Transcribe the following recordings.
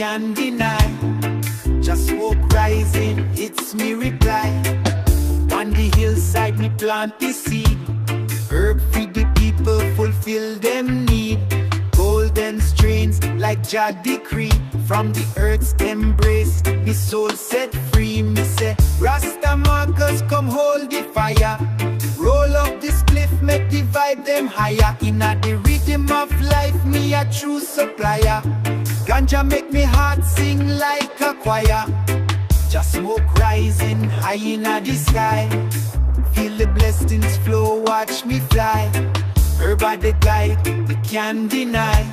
can't deny. Just smoke rising, it's me reply. On the hillside me plant the seed. Herb feed the people, fulfill them need. Golden strains like Jah decree. From the earth's embrace, me soul set free. Me say, Rasta Marcus, come hold the fire. Roll up the spliff, make the vibe them higher. Inna the rhythm of life, me a true supplier. Ganja make me heart sing like a choir. Just smoke rising high inna the sky. Feel the blessings flow, watch me fly. Herb are the guide, we can't deny.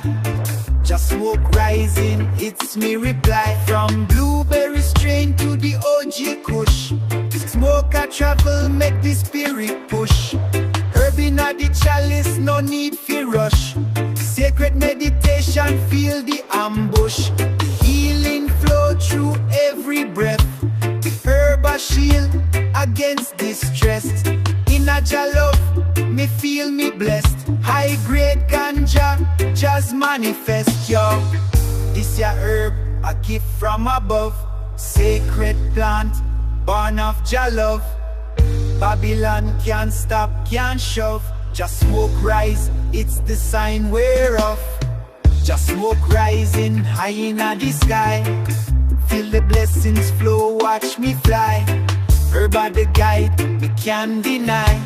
Just smoke rising, it's me reply. From blueberry strain to the OG Kush. Smoke a travel, make the spirit push. Herb inna the chalice, no need for rush. Sacred meditation, feel the ambush. The healing flow through every breath. The herb a shield against distress. Inna Jah love, me feel me blessed. High grade ganja, just manifest, yo. This ya herb, a gift from above. Sacred plant, born of Jah love. Babylon can't stop, can't shove. Just smoke rise, it's the sign whereof. Just smoke rising high inna the sky. Feel the blessings flow, watch me fly. Herb are the guide, we can't deny.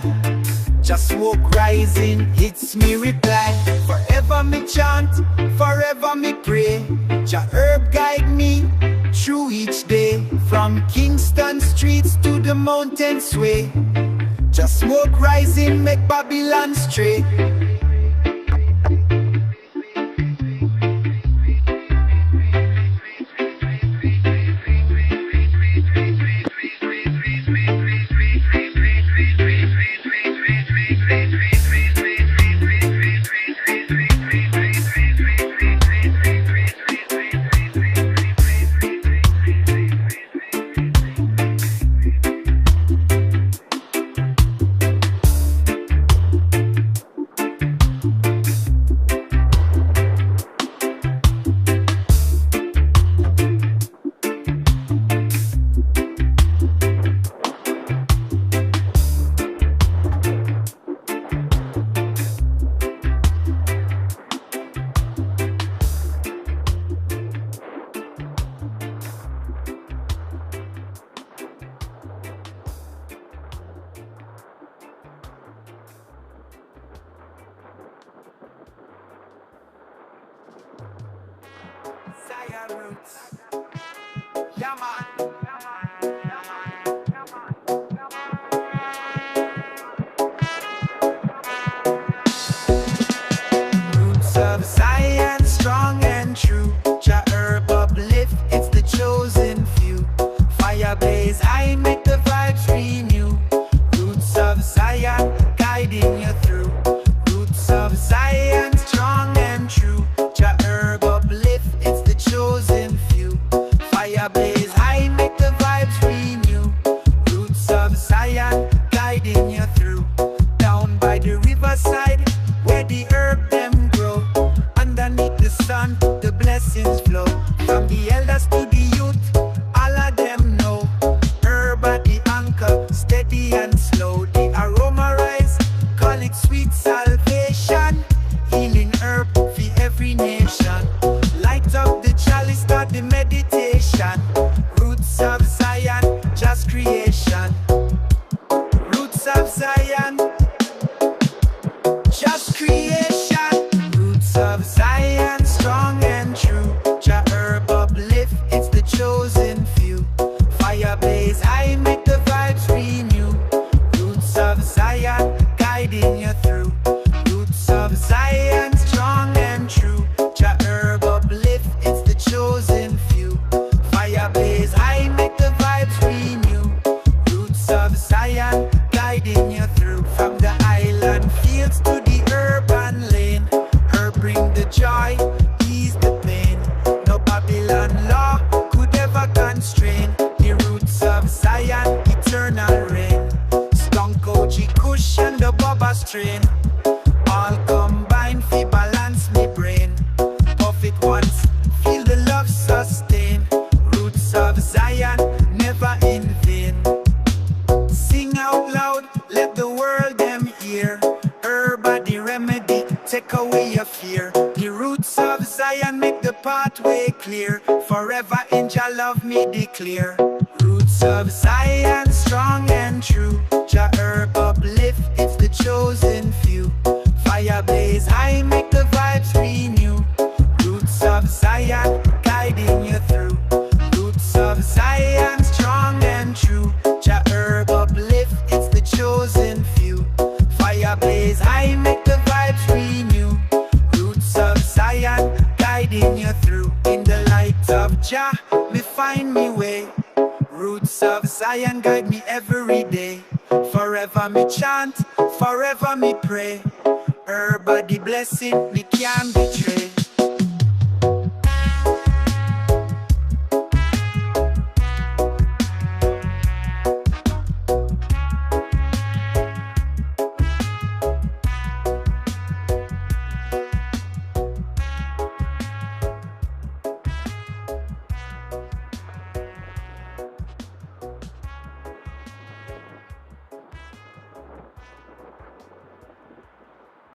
Just smoke rising, it's me reply. Forever me chant, forever me pray. Jah herb guide me through each day. From Kingston streets to the mountain sway. Just smoke rising, make Babylon stray. Roots. Yeah, man. Roots of science, strong and true. Jah herb uplift, it's the chosen few. Fire blaze high, make the vibes renew. Roots of science, guiding you through. Roots of science, strong and true. Jah herb uplift, it's the chosen few. Fire blaze high, make the vibes renew. Roots of science, guiding you through. Down by the riverside, where the herb them grow. Underneath the sun, the blessings flow. From the elders to the youth, all of them know. Herb at the anchor, steady and slow. The aroma rise, call it sweet salvation. Healing herb for every nation. Light up the chalice, start the meditation. Roots of Zion, just creation. Roots of Zion, just creation. Roots of Zion, strong and true. Jah herb uplift, it's the chosen few. Fire blaze high, make the vibes renew. Roots of Zion, guiding you through. Roots of Zion, strong and true. Jah herb uplift, it's the chosen few. Fire blaze high, make the vibes renew. Roots of Zion, guiding you through. From the island fields to the urban lane. Herb bring the joy, ease the pain. No Babylon law could ever constrain. The roots of Zion, eternal reign. Skunk OG Kush and the Baba strain. All combined fi balance me brain. Puff it once, feel the love sustain. me declare, roots of Zion, strong and true. Jah herb uplift, it's the chosen few. Fire blaze high, make the vibes renew. Roots of Zion, guiding you through. Roots of Zion, strong and true. Jah herb uplift, it's the chosen few. Fire blaze high, make the vibes renew. Roots of Zion, guiding you through. In the light of Jah, me find me way. Roots of Zion guide me every day. Forever me chant, forever me pray. Her body blessing me can't betray.